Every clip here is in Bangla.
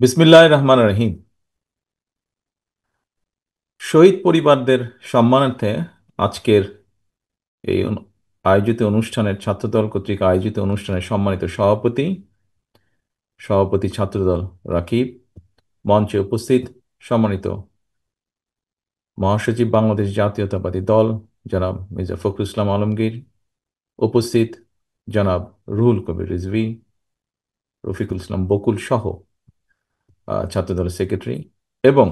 বিসমিল্লাহির রহমানির রহিম। শহীদ পরিবারদের সম্মানার্থে আজকের এই আয়োজিত অনুষ্ঠানের ছাত্রদল কর্তৃক আয়োজিত অনুষ্ঠানের সম্মানিত সভাপতি সভাপতি ছাত্রদল রাকিব, মঞ্চে উপস্থিত সম্মানিত মহাসচিব বাংলাদেশ জাতীয়তাবাদী দল জনাব মির্জা ফখরুল ইসলাম আলমগীর, উপস্থিত জনাব রুহুল কবির রিজভী, রফিকুল ইসলাম বকুল সহ ছাত্রদলের সেক্রেটারি, এবং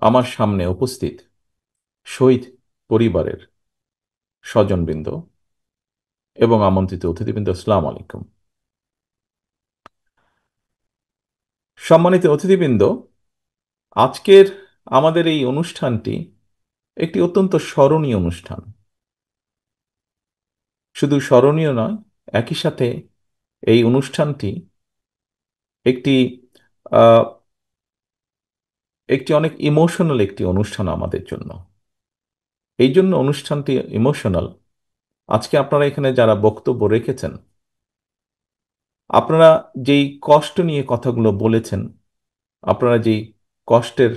আমার সামনে উপস্থিত শহীদ পরিবারের স্বজনবৃন্দ এবং আমন্ত্রিত অতিথিবৃন্দ, আসসালামু আলাইকুম। সম্মানিত অতিথিবৃন্দ, আজকের আমাদের এই অনুষ্ঠানটি একটি অত্যন্ত স্মরণীয় অনুষ্ঠান। শুধু স্মরণীয় নয়, একই সাথে এই অনুষ্ঠানটি একটি আহ, একটি অনেক ইমোশনাল একটি অনুষ্ঠান আমাদের জন্য। এই জন্য অনুষ্ঠানটি ইমোশনাল। আজকে আপনারা এখানে যারা বক্তব্য রেখেছেন, আপনারা যেই কষ্ট নিয়ে কথাগুলো বলেছেন, আপনারা যেই কষ্টের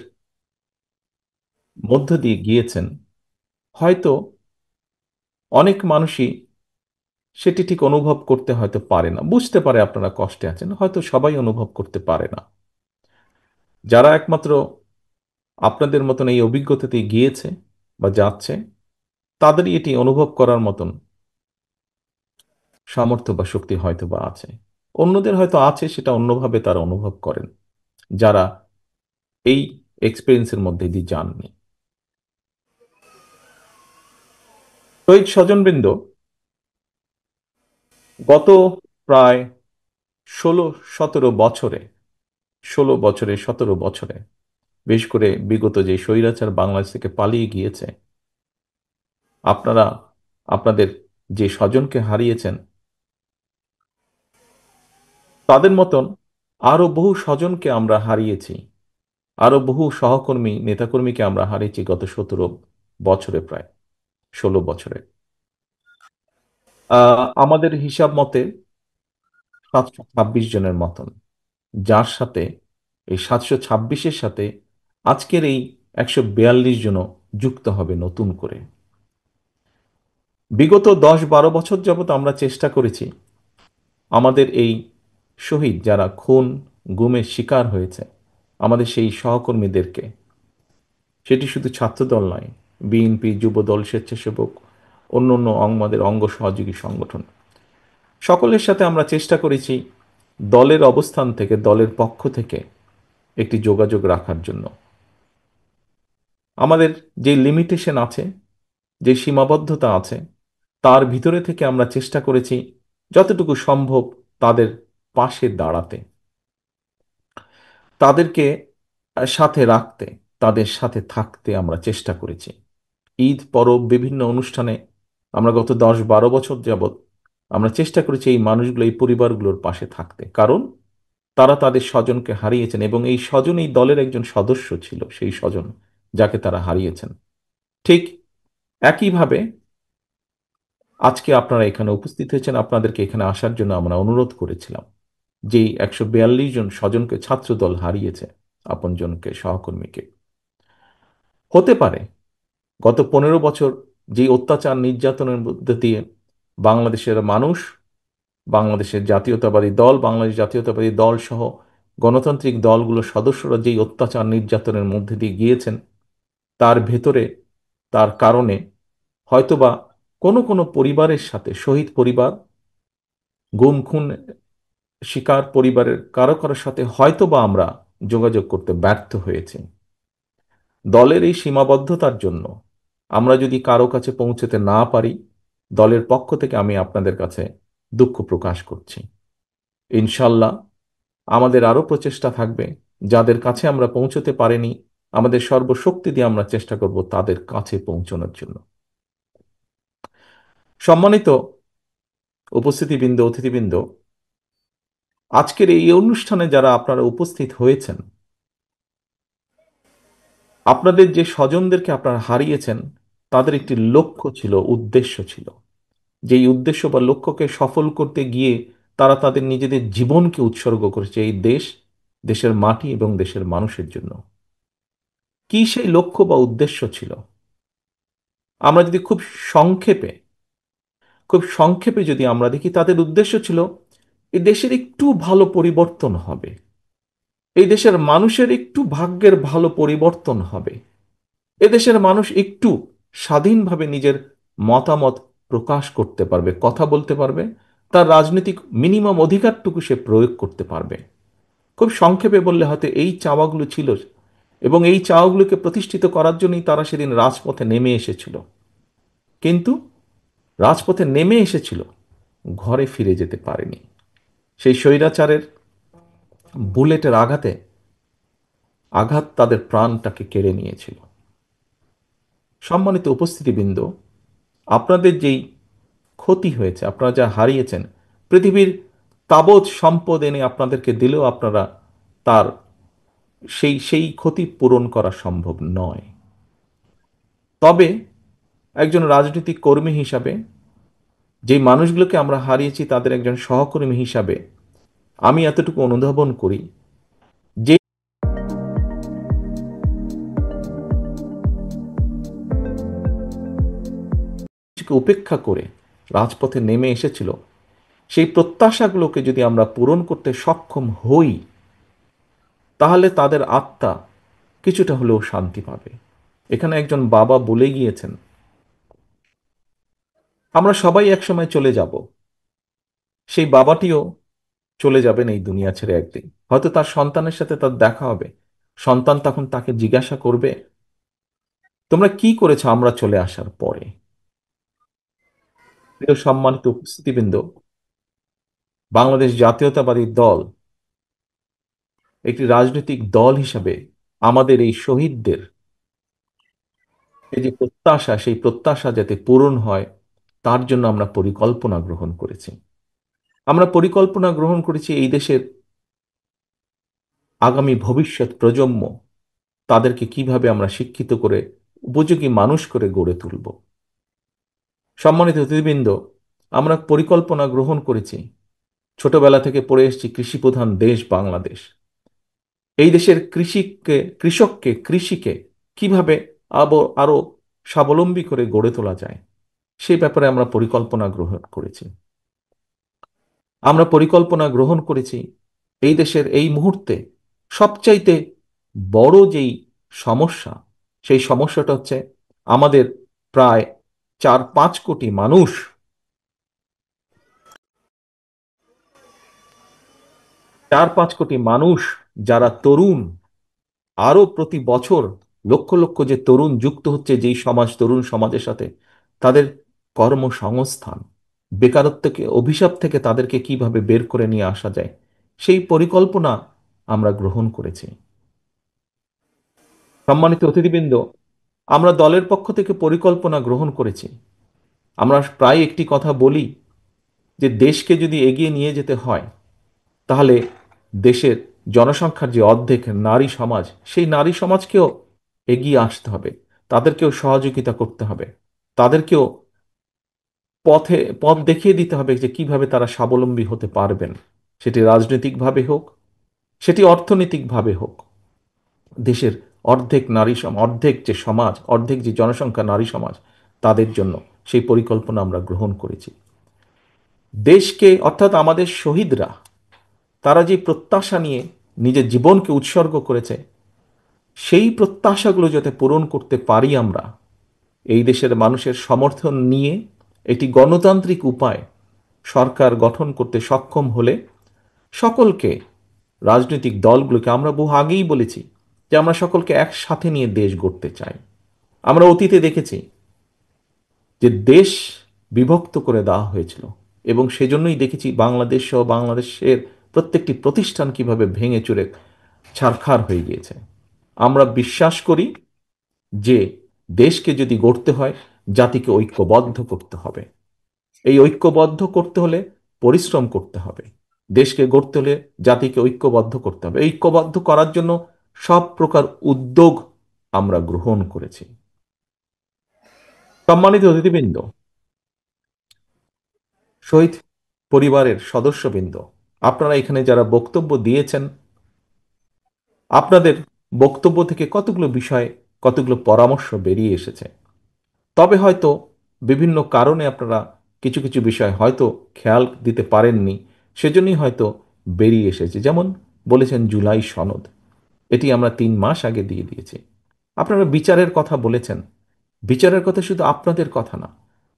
মধ্য দিয়ে গিয়েছেন, হয়তো অনেক মানুষই সেটি ঠিক অনুভব করতে হয়তো পারে না, বুঝতে পারে আপনারা কষ্টে আছেন, হয়তো সবাই অনুভব করতে পারে না। যারা একমাত্র আপনাদের মতন এই অভিজ্ঞতাতে গিয়েছে বা যাচ্ছে, তাদেরই এটি অনুভব করার মতন সামর্থ্য বা শক্তি হয়তো বা আছে। অন্যদের হয়তো আছে, সেটা অন্যভাবে তারা অনুভব করেন, যারা এই এক্সপিরিয়েন্সের মধ্যে দিয়ে যাননি। শহীদ স্বজনবৃন্দ, গত প্রায় 16-17 বছরে, 16 বছরে 17 বছরে, বিশেষ করে বিগত যে স্বৈরাচার বাংলাদেশ থেকে পালিয়ে গিয়েছে, আপনারা আপনাদের যে স্বজনকে হারিয়েছেন, তাদের মতন আরো বহু স্বজনকে আমরা হারিয়েছি, আরো বহু সহকর্মী নেতাকর্মীকে আমরা হারিয়েছি গত 17 বছরে, প্রায় 16 বছরে। আমাদের হিসাব মতে 726 জনের মতন, যার সাথে এই 726-এর সাথে আজকের এই 142 জনও যুক্ত হবে নতুন করে। বিগত 10-12 বছর যাবত আমরা চেষ্টা করেছি আমাদের এই শহীদ যারা খুন গুমের শিকার হয়েছে, আমাদের সেই সহকর্মীদেরকে, সেটি শুধু ছাত্রদল নয়, বিএনপি, যুবদল, স্বেচ্ছাসেবক, অন্য অন্য আমাদের অঙ্গ সহযোগী সংগঠন, সকলের সাথে আমরা চেষ্টা করেছি দলের অবস্থান থেকে, দলের পক্ষ থেকে একটি যোগাযোগ রাখার জন্য। আমাদের যে লিমিটেশন আছে, যে সীমাবদ্ধতা আছে, তার ভিতরে থেকে আমরা চেষ্টা করেছি যতটুকু সম্ভব তাদের পাশে দাঁড়াতে, তাদেরকে সাথে রাখতে, তাদের সাথে থাকতে আমরা চেষ্টা করেছি। ঈদ পরব বিভিন্ন অনুষ্ঠানে আমরা গত 10-12 বছর যাবৎ আমরা চেষ্টা করেছি এই মানুষগুলো, এই পরিবারগুলোর পাশে থাকতে, কারণ তারা তাদের স্বজনকে হারিয়েছেন এবং এই স্বজন এই দলের একজন সদস্য ছিল, সেই স্বজন যাকে তারা হারিয়েছেন। ঠিক একইভাবে আজকে আপনারা এখানে উপস্থিত হয়েছেন, আপনাদেরকে এখানে আসার জন্য আমরা অনুরোধ করেছিলাম। যেই 142 জন স্বজনকে ছাত্রদল হারিয়েছে, আপনজনকে, সহকর্মীকে, হতে পারে গত 15 বছর যে অত্যাচার নির্যাতনের মধ্যে দিয়ে বাংলাদেশের মানুষ, বাংলাদেশের জাতীয়তাবাদী দল, বাংলাদেশ জাতীয়তাবাদী দল সহ গণতান্ত্রিক দলগুলোর সদস্যরা যেই অত্যাচার নির্যাতনের মধ্যে দিয়ে গিয়েছেন, তার ভেতরে, তার কারণে হয়তোবা কোনো কোনো পরিবারের সাথে, শহীদ পরিবার, গুম খুন শিকার পরিবারের কারো কারোর সাথে হয়তোবা আমরা যোগাযোগ করতে ব্যর্থ হয়েছি। দলের এই সীমাবদ্ধতার জন্য আমরা যদি কারো কাছে পৌঁছতে না পারি, দলের পক্ষ থেকে আমি আপনাদের কাছে দুঃখ প্রকাশ করছি। ইনশাল্লাহ আমাদের আরো প্রচেষ্টা থাকবে, যাদের কাছে আমরা পৌঁছতে পারিনি আমাদের সর্বশক্তি দিয়ে আমরা চেষ্টা করব তাদের কাছে পৌঁছানোর জন্য। সম্মানিত উপস্থিতিবৃন্দ, অতিথিবৃন্দ, আজকের এই অনুষ্ঠানে যারা আপনারা উপস্থিত হয়েছেন, আপনাদের যে স্বজনদেরকে আপনারা হারিয়েছেন, তাদের একটি লক্ষ্য ছিল, উদ্দেশ্য ছিল। যেই উদ্দেশ্য বা লক্ষ্যকে সফল করতে গিয়ে তারা তাদের নিজেদের জীবনকে উৎসর্গ করেছে এই দেশ দেশের মাটি এবং দেশের মানুষের জন্য। কি সেই লক্ষ্য বা উদ্দেশ্য ছিল? আমরা যদি খুব সংক্ষেপে যদি আমরা দেখি, তাদের উদ্দেশ্য ছিল এই দেশের একটু ভালো পরিবর্তন হবে, এই দেশের মানুষের একটু ভাগ্যের ভালো পরিবর্তন হবে, এদেশের মানুষ একটু স্বাধীনভাবে নিজের মতামত প্রকাশ করতে পারবে, কথা বলতে পারবে, তার রাজনৈতিক মিনিমাম অধিকারটুকু সে প্রয়োগ করতে পারবে। খুব সংক্ষেপে বললে হয়তো এই চাওয়াগুলো ছিল, এবং এই চাওয়াগুলোকে প্রতিষ্ঠিত করার জন্যই তারা সেদিন রাজপথে নেমে এসেছিল। কিন্তু রাজপথে নেমে এসেছিল, ঘরে ফিরে যেতে পারেনি। সেই স্বৈরাচারের বুলেটের আঘাত তাদের প্রাণটাকে কেড়ে নিয়েছিল। সম্মানিত উপস্থিতিবৃন্দ, আপনাদের যেই ক্ষতি হয়েছে, আপনারা যা হারিয়েছেন, পৃথিবীর তাবৎ সম্পদ এনে আপনাদেরকে দিলেও আপনারা তার সেই ক্ষতি পূরণ করা সম্ভব নয়। তবে একজন রাজনৈতিক কর্মী হিসাবে, যে মানুষগুলোকে আমরা হারিয়েছি তাদের একজন সহকর্মী হিসাবে, আমি এতটুকু অনুধাবন করি যে কিছুকে উপেক্ষা করে রাজপথে নেমে এসেছিল, সেই প্রত্যাশাগুলোকে যদি আমরা পূরণ করতে সক্ষম হই, তাহলে তাদের আত্মা কিছুটা হলেও শান্তি পাবে। এখানে একজন বাবা বলে গিয়েছেন, আমরা সবাই একসময় চলে যাব, সেই বাবাটিও চলে যাবেন এই দুনিয়া ছেড়ে একদিন। হয়তো তার সন্তানের সাথে তার দেখা হবে, সন্তান তখন তাকে জিজ্ঞাসা করবে, তোমরা কি করেছো আমরা চলে আসার পরে? প্রিয় সম্মানিত উপস্থিতিবৃন্দ, বাংলাদেশ জাতীয়তাবাদী দল একটি রাজনৈতিক দল হিসাবে আমাদের এই শহীদদের এই যে প্রত্যাশা, সেই প্রত্যাশা যাতে পূরণ হয় তার জন্য আমরা পরিকল্পনা গ্রহণ করেছি। আমরা পরিকল্পনা গ্রহণ করেছি এই দেশের আগামী ভবিষ্যৎ প্রজন্ম, তাদেরকে কিভাবে আমরা শিক্ষিত করে উপযোগী মানুষ করে গড়ে তুলব। সম্মানিত অতিথিবৃন্দ, আমরা পরিকল্পনা গ্রহণ করেছি, ছোটবেলা থেকে পড়ে এসেছি কৃষিপ্রধান দেশ বাংলাদেশ। এই দেশের কৃষিকে কিভাবে আরো স্বাবলম্বী করে গড়ে তোলা যায়, সেই ব্যাপারে আমরা পরিকল্পনা গ্রহণ করেছি। আমরা পরিকল্পনা গ্রহণ করেছি এই দেশের এই মুহূর্তে সবচাইতে বড় যেই সমস্যা, সেই সমস্যাটা হচ্ছে আমাদের প্রায় 4-5 কোটি মানুষ, 4-5 কোটি মানুষ যারা তরুণ, আরো প্রতি বছর লক্ষ লক্ষ যে তরুণ যুক্ত হচ্ছে যেই তরুণ সমাজের সাথে, তাদের কর্মসংস্থান, বেকারত্বকে অভিশাপ থেকে তাদেরকে কিভাবে বের করে নিয়ে আসা যায়, সেই পরিকল্পনা আমরা গ্রহণ করেছি। সম্মানিত অতিথিবৃন্দ, আমরা দলের পক্ষ থেকে পরিকল্পনা গ্রহণ করেছি। আমরা প্রায় একটি কথা বলি যে দেশকে যদি এগিয়ে নিয়ে যেতে হয়, তাহলে দেশের জনসংখ্যার যে অর্ধেক নারী সমাজ, সেই নারী সমাজকেও এগিয়ে আসতে হবে, তাদেরকেও সহযোগিতা করতে হবে, তাদেরকেও পথ দেখিয়ে দিতে হবে যে কিভাবে তারা স্বাবলম্বী হতে পারবেন। সেটি রাজনৈতিকভাবে হোক, সেটি অর্থনৈতিকভাবে হোক। দেশের অর্ধেক যে সমাজ, অর্ধেক যে জনসংখ্যা নারী সমাজ, তাদের জন্য সেই পরিকল্পনা আমরা গ্রহণ করেছি। দেশকে, অর্থাৎ আমাদের শহীদরা, তারা যে প্রত্যাশা নিয়ে নিজের জীবনকে উৎসর্গ করেছে, সেই প্রত্যাশাগুলো যাতে পূরণ করতে পারি আমরা, এই দেশের মানুষের সমর্থন নিয়ে একটি গণতান্ত্রিক উপায় সরকার গঠন করতে সক্ষম হলে, সকলকে, রাজনৈতিক দলগুলোকে আমরা বহু আগেই বলেছি যে আমরা সকলকে একসাথে নিয়ে দেশ গড়তে চাই। আমরা অতীতে দেখেছি যে দেশ বিভক্ত করে দেওয়া হয়েছিল, এবং সেজন্যই দেখেছি বাংলাদেশ সহ বাংলাদেশের প্রত্যেকটি প্রতিষ্ঠান কিভাবে ভেঙে চুরে ছারখার হয়ে গিয়েছে। আমরা বিশ্বাস করি যে দেশকে যদি গড়তে হয়, জাতিকে ঐক্যবদ্ধ করতে হবে। এই ঐক্যবদ্ধ করতে হলে পরিশ্রম করতে হবে। দেশকে গড়তে হলে জাতিকে ঐক্যবদ্ধ করতে হবে। ঐক্যবদ্ধ করার জন্য সব প্রকার উদ্যোগ আমরা গ্রহণ করেছি। সম্মানিত অতিথিবৃন্দ, শহীদ পরিবারের সদস্যবৃন্দ, আপনারা এখানে যারা বক্তব্য দিয়েছেন, আপনাদের বক্তব্য থেকে কতগুলো বিষয়, কতগুলো পরামর্শ বেরিয়ে এসেছে। তবে হয়তো বিভিন্ন কারণে আপনারা কিছু কিছু বিষয় হয়তো খেয়াল দিতে পারেননি, সেজন্যই হয়তো বেরিয়ে এসেছে। যেমন বলেছেন জুলাই সনদ, এটি আমরা 3 মাস আগে দিয়ে দিয়েছি। আপনারা বিচারের কথা বলেছেন, বিচারের কথা শুধু আপনাদের কথা না,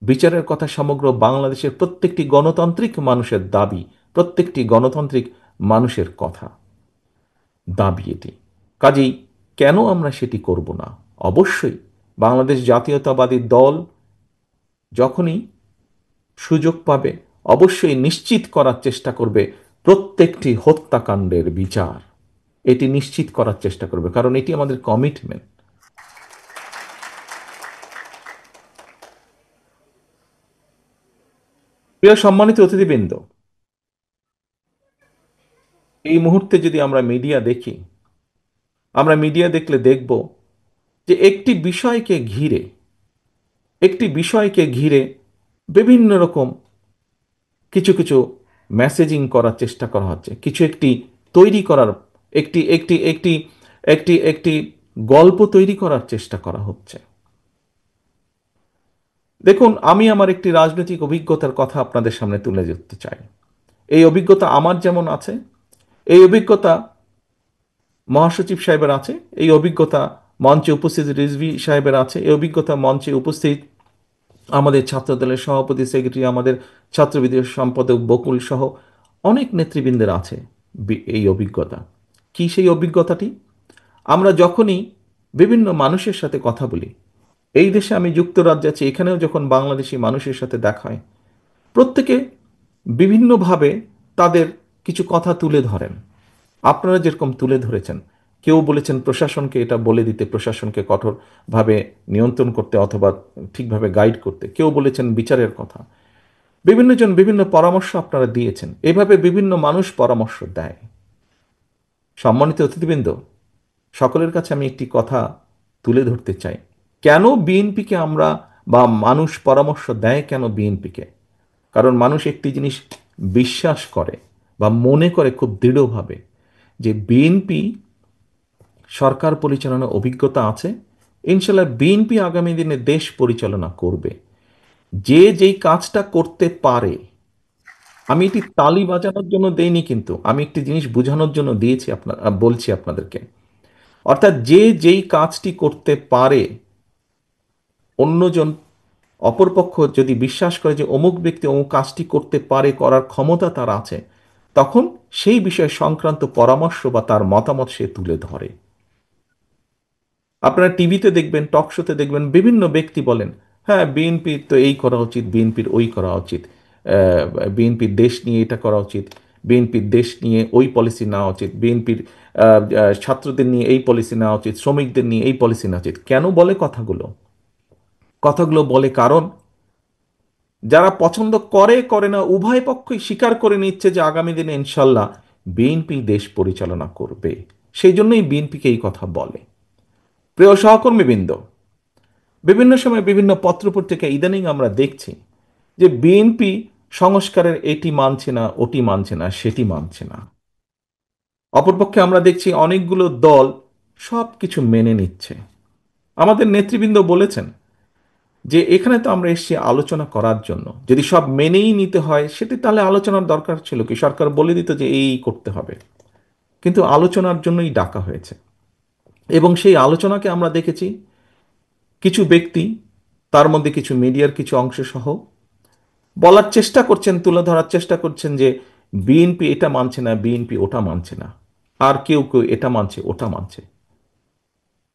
বিচারের কথা সমগ্র বাংলাদেশের প্রত্যেকটি গণতান্ত্রিক মানুষের দাবি, প্রত্যেকটি গণতান্ত্রিক মানুষের কথা, দাবি এটি। কাজেই কেন আমরা সেটি করব না? অবশ্যই বাংলাদেশ জাতীয়তাবাদী দল যখনই সুযোগ পাবে অবশ্যই নিশ্চিত করার চেষ্টা করবে প্রত্যেকটি হত্যাকাণ্ডের বিচার। এটি নিশ্চিত করার চেষ্টা করবে, কারণ এটি আমাদের কমিটমেন্ট। প্রিয় সম্মানিত অতিথিবৃন্দ, এই মুহূর্তে যদি আমরা মিডিয়া দেখি, আমরা মিডিয়া দেখলে দেখব যে একটি বিষয়কে ঘিরে বিভিন্ন রকম কিছু কিছু মেসেজিং করার চেষ্টা করা হচ্ছে, কিছু একটি তৈরি করার, একটি একটি একটি একটি একটি গল্প তৈরি করার চেষ্টা করা হচ্ছে। দেখুন, আমি আমার একটি রাজনৈতিক অভিজ্ঞতার কথা আপনাদের সামনে তুলে ধরতে চাই। এই অভিজ্ঞতা আমার যেমন আছে, এই অভিজ্ঞতা মহাসচিব সাহেবের আছে, এই অভিজ্ঞতা মঞ্চে উপস্থিত রিজভী সাহেবের আছে, এই অভিজ্ঞতা মঞ্চে উপস্থিত আমাদের ছাত্রদলের সভাপতি, সেক্রেটারি, আমাদের ছাত্রবিদ্রোহ সম্পাদক বকুল সহ অনেক নেতৃবৃন্দের আছে এই অভিজ্ঞতা। কি সেই অভিজ্ঞতাটি? আমরা যখনই বিভিন্ন মানুষের সাথে কথা বলি, এই দেশে আমি যুক্তরাজ্যে আছি, এখানেও যখন বাংলাদেশি মানুষের সাথে দেখা হয়, প্রত্যেকে বিভিন্নভাবে তাদের কিছু কথা তুলে ধরেন। আপনারা যেরকম তুলে ধরেছেন, কেউ বলেছেন প্রশাসনকে এটা বলে দিতে, প্রশাসনকে কঠোরভাবে নিয়ন্ত্রণ করতে অথবা ঠিকভাবে গাইড করতে, কেউ বলেছেন বিচারের কথা। বিভিন্নজন বিভিন্ন পরামর্শ আপনারা দিয়েছেন, এভাবে বিভিন্ন মানুষ পরামর্শ দেয়। সম্মানিত অতিথিবৃন্দ, সকলের কাছে আমি একটি কথা তুলে ধরতে চাই। কেন বিএনপিকে আমরা, বা মানুষ পরামর্শ দেয় কেন বিএনপিকে? কারণ মানুষ একটি জিনিস বিশ্বাস করে বা মনে করে খুব দৃঢ়ভাবে, যে বিএনপি সরকার পরিচালনার অভিজ্ঞতা আছে, ইনশাল্লাহ বিএনপি আগামী দিনে দেশ পরিচালনা করবে। যে যেই কাজটা করতে পারে, আমি এটি তালি বাজানোর জন্য দেইনি, কিন্তু আমি একটি জিনিস বোঝানোর জন্য দিয়েছি, বলছি আপনাদেরকে। অর্থাৎ যে যেই কাজটি করতে পারে, অন্যজন, অপরপক্ষ যদি বিশ্বাস করে যে অমুক ব্যক্তি অমুক কাজটি করতে পারে, করার ক্ষমতা তার আছে, তখন সেই বিষয় সংক্রান্ত পরামর্শ বা তার মতামত সে তুলে ধরে। আপনারা টিভিতে দেখবেন, টক শোতে দেখবেন, বিভিন্ন ব্যক্তি বলেন, হ্যাঁ বিএনপির তো এই করা উচিত, বিএনপির ওই করা উচিত, বিএনপির দেশ নিয়ে এটা করা উচিত, বিএনপির দেশ নিয়ে ওই পলিসি নেওয়া উচিত, বিএনপির ছাত্রদের নিয়ে এই পলিসি নেওয়া উচিত, শ্রমিকদের নিয়ে এই পলিসি নেওয়া উচিত। কেন বলে কথাগুলো? কথাগুলো বলে কারণ যারা পছন্দ করে করে না উভয় পক্ষই স্বীকার করে নিচ্ছে যে আগামী দিনে ইনশাল্লাহ বিএনপি দেশ পরিচালনা করবে। সেই জন্যই বিএনপিকে এই কথা বলে। প্রিয় সহকর্মীবৃন্দ, বিভিন্ন সময় বিভিন্ন পত্রপত্রিকা ইদানিং আমরা দেখছি যে বিএনপি সংস্কারের এটি মানছে না, ওটি মানছে না, সেটি মানছে না। অপরপক্ষে আমরা দেখছি অনেকগুলো দল সব কিছু মেনে নিচ্ছে। আমাদের নেতৃবৃন্দ বলেছেন যে এখানে তো আমরা এসেছি আলোচনা করার জন্য, যদি সব মেনেই নিতে হয় সেটি তাহলে আলোচনার দরকার ছিল কি? সরকার বলে দিত যে এই করতে হবে। কিন্তু আলোচনার জন্যই ডাকা হয়েছে, এবং সেই আলোচনাকে আমরা দেখেছি কিছু ব্যক্তি, তার মধ্যে কিছু মিডিয়ার কিছু অংশ সহ, বলার চেষ্টা করছেন, তুলে ধরার চেষ্টা করছেন যে বিএনপি এটা মানছে না, বিএনপি ওটা মানছে না, আর কেউ কেউ এটা মানছে, ওটা মানছে।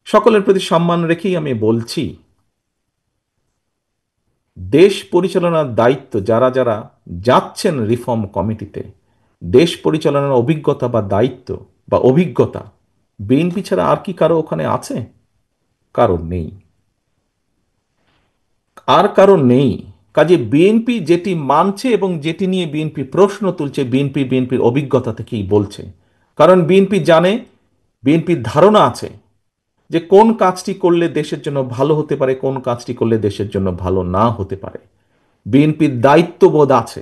সকলের প্রতি সম্মান রেখেই আমি বলছি, দেশ পরিচালনার দায়িত্ব যারা যারা যাচ্ছেন রিফর্ম কমিটিতে, দেশ পরিচালনার অভিজ্ঞতা বা দায়িত্ব বা অভিজ্ঞতা বিএনপি ছাড়া আর কি কারো ওখানে আছে? কারণ নেই, আর কারণ নেই। কাজে বিএনপি যেটি মানছে এবং যেটি নিয়ে বিএনপি প্রশ্ন তুলছে, বিএনপির অভিজ্ঞতা থেকেই বলছে। কারণ বিএনপি জানে, বিএনপির ধারণা আছে যে কোন কাজটি করলে দেশের জন্য ভালো হতে পারে, কোন কাজটি করলে দেশের জন্য ভালো না হতে পারে। বিএনপির দায়িত্ববোধ আছে,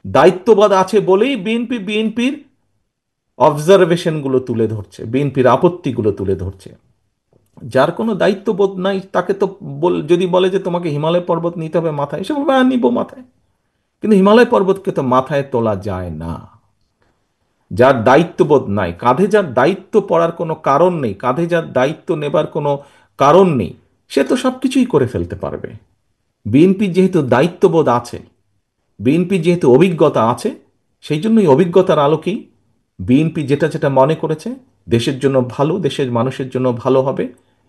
দায়িত্ববোধ আছে বলেই বিএনপির অবজারভেশনগুলো তুলে ধরছে, বিএনপির আপত্তিগুলো তুলে ধরছে। যার কোনো দায়িত্ববোধ নাই তাকে তো যদি বলে যে তোমাকে হিমালয় পর্বত নিতে হবে মাথায়, সে বলবে হ্যাঁ নিব মাথায়। কিন্তু হিমালয় পর্বতকে তো মাথায় তোলা যায় না। যার দায়িত্ববোধ নাই, কাঁধে যার দায়িত্ব পড়ার কোনো কারণ নেই, কাঁধে যার দায়িত্ব নেবার কোনো কারণ নেই, সে তো সব কিছুই করে ফেলতে পারবে। বিএনপির যেহেতু দায়িত্ববোধ আছে, বিএনপি যেহেতু অভিজ্ঞতা আছে, সেই জন্যই অভিজ্ঞতার আলোকেই বিএনপি যেটা যেটা মনে করেছে দেশের জন্য ভালো, দেশের মানুষের জন্য ভালো হবে,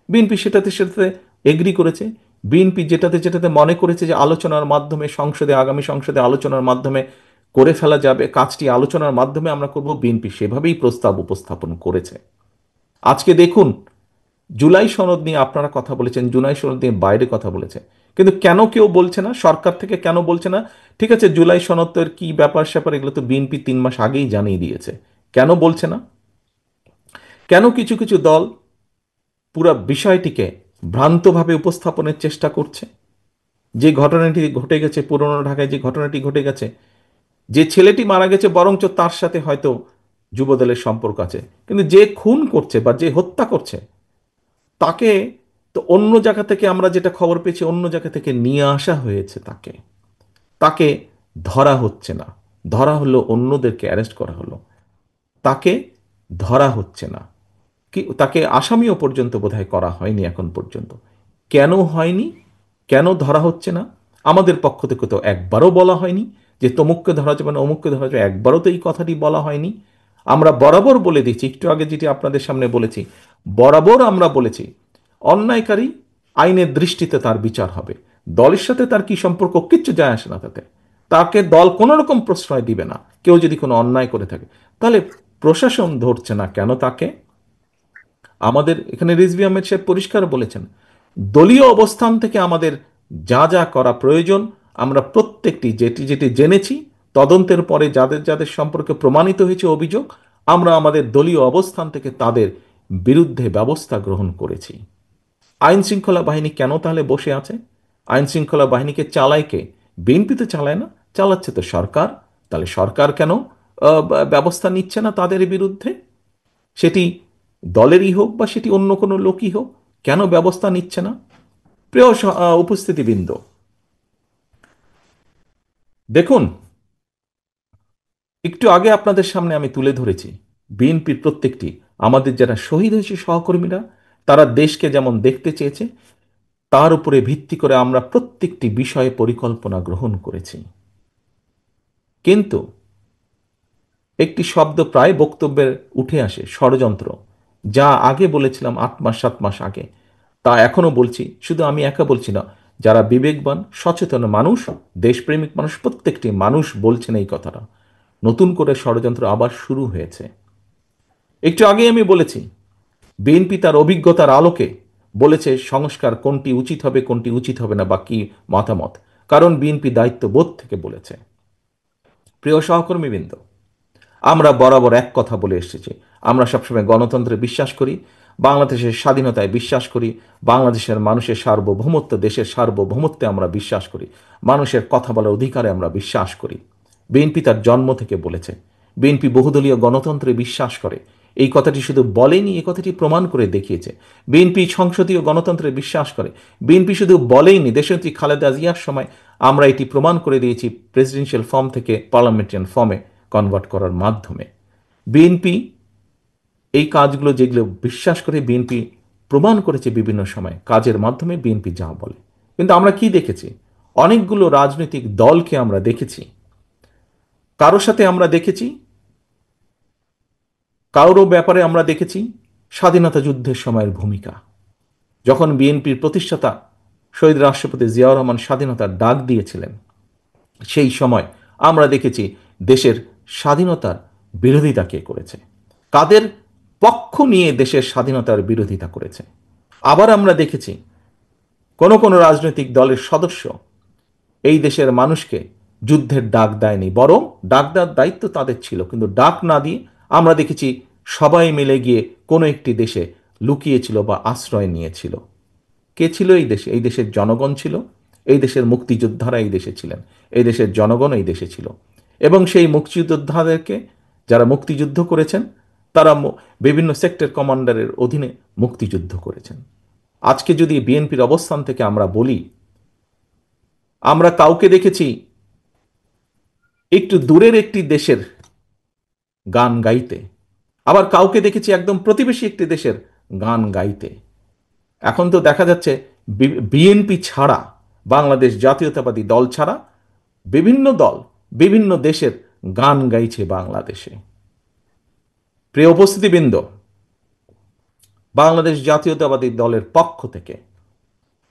বিএনপি সেটাতে সেটাতে এগ্রি করেছে। বিএনপি যেটাতে যেটাতে মনে করেছে যে আলোচনার মাধ্যমে সংসদে, আগামী সংসদে আলোচনার মাধ্যমে করে ফেলা যাবে, কাজটি আলোচনার মাধ্যমে আমরা করব, বিএনপি সেভাবেই প্রস্তাব উপস্থাপন করেছে। আজকে দেখুন, জুলাই সনদ নিয়ে আপনারা কথা বলেছেন, জুলাই সনদ নিয়ে বাইরে কথা বলেছে, কিন্তু কেন কেউ বলছে না? সরকার থেকে কেন বলছে না? ঠিক আছে, জুলাই সনদ তো এর কি ব্যাপার স্যাপার, এগুলো তো বিএনপি 3 মাস আগেই জানিয়ে দিয়েছে। কেন বলছে না? কেন কিছু কিছু দল পুরো বিষয়টিকে ভ্রান্তভাবে উপস্থাপনের চেষ্টা করছে? যে ঘটনাটি ঘটে গেছে পুরনো ঢাকায়, যে ঘটনাটি ঘটে গেছে, যে ছেলেটি মারা গেছে বরঞ্চ তার সাথে হয়তো যুবদলের সম্পর্ক আছে, কিন্তু যে খুন করছে বা যে হত্যা করছে তাকে তো অন্য জায়গা থেকে, আমরা যেটা খবর পেয়েছি, অন্য জায়গা থেকে নিয়ে আসা হয়েছে। তাকে তাকে ধরা হচ্ছে না। ধরা হলো, অন্যদেরকে অ্যারেস্ট করা হলো, তাকে ধরা হচ্ছে না। কি তাকে আসামিও পর্যন্ত বোধহয় করা হয়নি এখন পর্যন্ত। কেন হয়নি? কেন ধরা হচ্ছে না? আমাদের পক্ষ থেকে তো একবারও বলা হয়নি যে তমুককে ধরা যাবে না, অমুককে ধরা যাবে, একবারও তো এই কথাটি বলা হয়নি। আমরা বরাবর বলে দিচ্ছি, একটু আগে যেটি আপনাদের সামনে বলেছি, বরাবর আমরা বলেছি অন্যায়কারী আইনের দৃষ্টিতে তার বিচার হবে। দলের সাথে তার কি সম্পর্ক, কিচ্ছু যায় আসে না তাতে। তাকে দল কোনো রকম প্রশ্রয় দিবে না। কেউ যদি কোনো অন্যায় করে থাকে, তাহলে প্রশাসন ধরছে না কেন তাকে? আমাদের এখানে রিজভী আহমেদ সাহেব পরিষ্কার বলেছেন, দলীয় অবস্থান থেকে আমাদের যা যা করা প্রয়োজন, আমরা প্রত্যেকটি যেটি যেটি জেনেছি, তদন্তের পরে যাদের যাদের সম্পর্কে প্রমাণিত হয়েছে অভিযোগ, আমরা আমাদের দলীয় অবস্থান থেকে তাদের বিরুদ্ধে ব্যবস্থা গ্রহণ করেছি। আইন শৃঙ্খলা বাহিনী কেন তাহলে বসে আছে? আইন শৃঙ্খলা বাহিনীকে চালায় কে? বিএনপি তো চালায় না, চালাচ্ছে তো সরকার। তাহলে সরকার কেন ব্যবস্থা নিচ্ছে না তাদের বিরুদ্ধে? সেটি দলেরই হোক বা সেটি অন্য কোনো লোকই হোক, কেন ব্যবস্থা নিচ্ছে না? প্রিয় উপস্থিতিবৃন্দ, দেখুন, একটু আগে আপনাদের সামনে আমি তুলে ধরেছি বিএনপির প্রত্যেকটি, আমাদের যারা শহীদ হয়েছে সহকর্মীরা, তারা দেশকে যেমন দেখতে চেয়েছে, তার উপরে ভিত্তি করে আমরা প্রত্যেকটি বিষয়ে পরিকল্পনা গ্রহণ করেছি। কিন্তু একটি শব্দ প্রায় বক্তব্যে উঠে আসে, ষড়যন্ত্র। যা আগে বলেছিলাম 8 মাস 7 মাস আগে, তা এখনো বলছি। শুধু আমি একা বলছি না, যারা বিবেকবান সচেতন মানুষ, দেশপ্রেমিক মানুষ, প্রত্যেকটি মানুষ বলছেন এই কথাটা। নতুন করে ষড়যন্ত্র আবার শুরু হয়েছে। একটু আগে আমি বলেছি বিএনপি তার অভিজ্ঞতার আলোকে বলেছে সংস্কার কোনটি উচিত হবে, কোনটি উচিত হবে না, বা কি মতামত, কারণ বিএনপি দায়িত্ববোধ থেকে বলেছে। প্রিয় সহকর্মীবৃন্দ, আমরা বরাবর এক কথা বলে এসেছি, আমরা সবসময় গণতন্ত্রে বিশ্বাস করি, বাংলাদেশের স্বাধীনতায় বিশ্বাস করি, বাংলাদেশের মানুষের সার্বভৌমত্ব, দেশের সার্বভৌমত্বে আমরা বিশ্বাস করি, মানুষের কথা বলার অধিকারে আমরা বিশ্বাস করি। বিএনপি তার জন্ম থেকে বলেছে, বিএনপি বহুদলীয় গণতন্ত্রে বিশ্বাস করে। এই কথাটি শুধু বলেনি, এই কথাটি প্রমাণ করে দেখিয়েছে। বিএনপি সংসদীয় গণতন্ত্রে বিশ্বাস করে। বিএনপি শুধু বলেইনি, দেশনেত্রী খালেদা জিয়ার সময় আমরা এটি প্রমাণ করে দিয়েছি প্রেসিডেন্সিয়াল ফর্ম থেকে পার্লামেন্টারিয়ান ফর্মে কনভার্ট করার মাধ্যমে। বিএনপি এই কাজগুলো যেগুলো বিশ্বাস করে, বিএনপি প্রমাণ করেছে বিভিন্ন সময় কাজের মাধ্যমে বিএনপি যা বলে। কিন্তু আমরা কি দেখেছি? অনেকগুলো রাজনৈতিক দলকে আমরা দেখেছি, কারো সাথে আমরা দেখেছি, কারোর ব্যাপারে আমরা দেখেছি স্বাধীনতা যুদ্ধের সময়ের ভূমিকা। যখন বিএনপির প্রতিষ্ঠাতা শহীদ রাষ্ট্রপতি জিয়াউর রহমান স্বাধীনতার ডাক দিয়েছিলেন, সেই সময় আমরা দেখেছি দেশের স্বাধীনতার বিরোধিতা কে করেছে, কাদের পক্ষ নিয়ে দেশের স্বাধীনতার বিরোধিতা করেছে। আবার আমরা দেখেছি কোন রাজনৈতিক দলের সদস্য এই দেশের মানুষকে যুদ্ধের ডাক দেয়নি, বরং ডাক দেওয়ার দায়িত্ব তাদের ছিল, কিন্তু ডাক না দিয়ে আমরা দেখেছি সবাই মিলে গিয়ে কোনো একটি দেশে লুকিয়েছিল বা আশ্রয় নিয়েছিল। কে ছিল এই দেশে? এই দেশের জনগণ ছিল। এই দেশের মুক্তিযোদ্ধারা এই দেশে ছিলেন। এই দেশের জনগণ এই দেশে ছিল। এবং সেই মুক্তিযোদ্ধাদেরকে যারা মুক্তিযুদ্ধ করেছেন তারা বিভিন্ন সেক্টর কমান্ডারের অধীনে মুক্তিযুদ্ধ করেছেন। আজকে যদি বিএনপির অবস্থান থেকে আমরা বলি, আমরা কাউকে দেখেছি একটু দূরের একটি দেশের গান গাইতে, আবার কাউকে দেখেছি একদম প্রতিবেশী একটি দেশের গান গাইতে। এখন তো দেখা যাচ্ছে বিএনপি ছাড়া, বাংলাদেশ জাতীয়তাবাদী দল ছাড়া বিভিন্ন দল বিভিন্ন দেশের গান গাইছে বাংলাদেশে। প্রিয় উপস্থিতিবৃন্দ, বাংলাদেশ জাতীয়তাবাদী দলের পক্ষ থেকে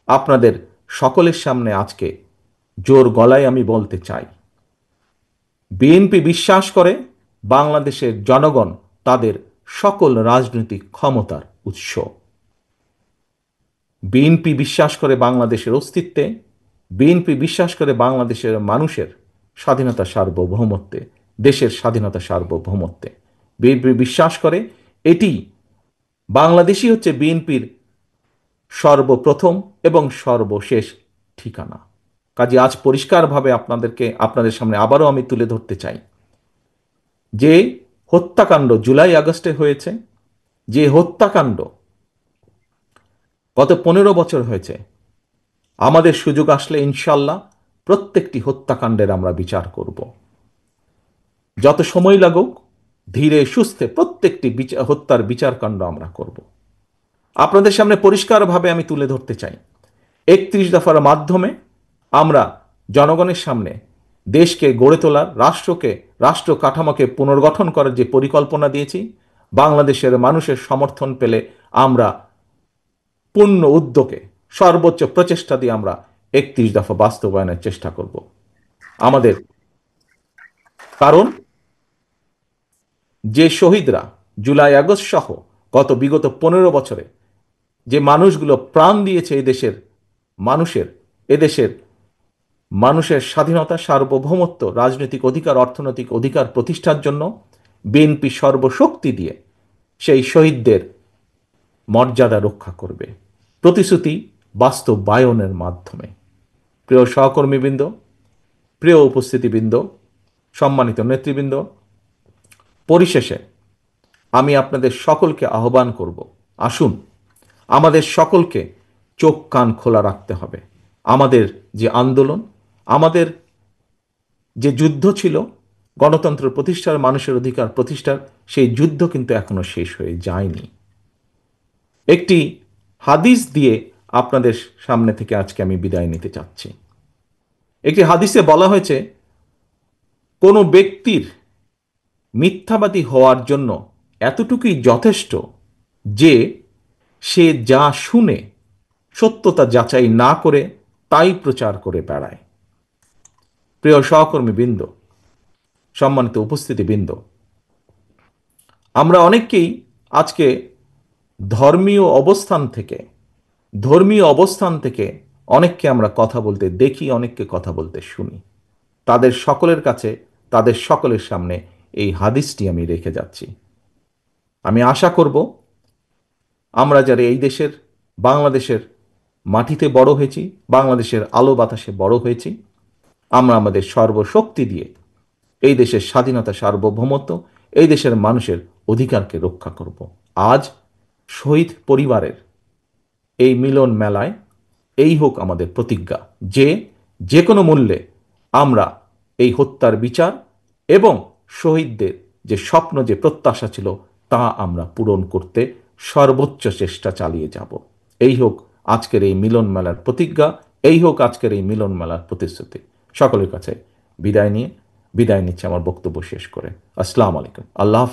আপনাদের সকলের সামনে আজকে জোর গলায় আমি বলতে চাই, বিএনপি বিশ্বাস করে বাংলাদেশের জনগণ তাদের সকল রাজনৈতিক ক্ষমতার উৎস। বিএনপি বিশ্বাস করে বাংলাদেশের অস্তিত্বে, বিএনপি বিশ্বাস করে বাংলাদেশের মানুষের স্বাধীনতা সার্বভৌমত্বে, দেশের স্বাধীনতা সার্বভৌমত্বে। বিএনপি বিশ্বাস করে এটি বাংলাদেশই হচ্ছে বিএনপির সর্বপ্রথম এবং সর্বশেষ ঠিকানা। কাজে আজ পরিষ্কারভাবে আপনাদের সামনে আবারও আমি তুলে ধরতে চাই যে হত্যাকাণ্ড জুলাই আগস্টে হয়েছে, যে হত্যাকাণ্ড গত 15 বছর হয়েছে, আমাদের সুযোগ আসলে ইনশাল্লাহ প্রত্যেকটি হত্যাকাণ্ডের আমরা বিচার করব। যত সময় লাগুক ধীরে সুস্থে প্রত্যেকটি হত্যার বিচারকাণ্ড আমরা করব। আপনাদের সামনে পরিষ্কারভাবে আমি তুলে ধরতে চাই, 31 দফার মাধ্যমে আমরা জনগণের সামনে দেশকে গড়ে তোলার, রাষ্ট্র কাঠামোকে পুনর্গঠন করার যে পরিকল্পনা দিয়েছি, বাংলাদেশের মানুষের সমর্থন পেলে আমরা পূর্ণ উদ্যোগে সর্বোচ্চ প্রচেষ্টা দিয়ে আমরা 31 দফা বাস্তবায়নের চেষ্টা করব। আমাদের কারণ যে শহীদরা জুলাই আগস্ট সহ গত বিগত 15 বছরে যে মানুষগুলো প্রাণ দিয়েছে এদেশের মানুষের স্বাধীনতা, সার্বভৌমত্ব, রাজনৈতিক অধিকার, অর্থনৈতিক অধিকার প্রতিষ্ঠার জন্য বিএনপি সর্বশক্তি দিয়ে সেই শহীদদের মর্যাদা রক্ষা করবে, প্রতিশ্রুতি বাস্তবায়নের মাধ্যমে। প্রিয় সহকর্মীবৃন্দ, প্রিয় উপস্থিতিবৃন্দ, সম্মানিত নেতৃবৃন্দ, পরিশেষে আমি আপনাদের সকলকে আহ্বান করব, আসুন আমাদের সকলকে চোখ কান খোলা রাখতে হবে। আমাদের যে আন্দোলন, আমাদের যে যুদ্ধ ছিল গণতন্ত্র প্রতিষ্ঠার, মানুষের অধিকার প্রতিষ্ঠার, সেই যুদ্ধ কিন্তু এখনো শেষ হয়ে যায়নি। একটি হাদিস দিয়ে আপনাদের সামনে থেকে আজকে আমি বিদায় নিতে চাচ্ছি। একটি হাদিসে বলা হয়েছে, কোনো ব্যক্তির মিথ্যাবাদী হওয়ার জন্য এতটুকুই যথেষ্ট যে সে যা শুনে সত্যতা যাচাই না করে তাই প্রচার করে বেড়ায়। প্রিয় সহকর্মীবৃন্দ, সম্মানিত উপস্থিতিবৃন্দ, আমরা অনেককেই আজকে ধর্মীয় অবস্থান থেকে অনেককে আমরা কথা বলতে দেখি, অনেককে কথা বলতে শুনি। তাদের সকলের কাছে, তাদের সকলের সামনে এই হাদিসটি আমি রেখে যাচ্ছি। আমি আশা করব আমরা যারা এই দেশের, বাংলাদেশের মাটিতে বড় হয়েছি, বাংলাদেশের আলো বাতাসে বড় হয়েছি, আমরা আমাদের সর্বশক্তি দিয়ে এই দেশের স্বাধীনতা, সার্বভৌমত্ব, এই দেশের মানুষের অধিকারকে রক্ষা করব। আজ শহীদ পরিবারের এই মিলন মেলায় এই হোক আমাদের প্রতিজ্ঞা যে যে কোনো মূল্যে আমরা এই হত্যার বিচার এবং শহীদদের যে স্বপ্ন, যে প্রত্যাশা ছিল, তা আমরা পূরণ করতে সর্বোচ্চ চেষ্টা চালিয়ে যাব। এই হোক আজকের এই মিলন মেলার প্রতিজ্ঞা, এই হোক আজকের এই মিলন মেলার প্রতিশ্রুতি। সকলের কাছে বিদায় নিচ্ছে আমার বক্তব্য শেষ করে। আসসালামু আলাইকুম। আল্লাহ হাফেজ।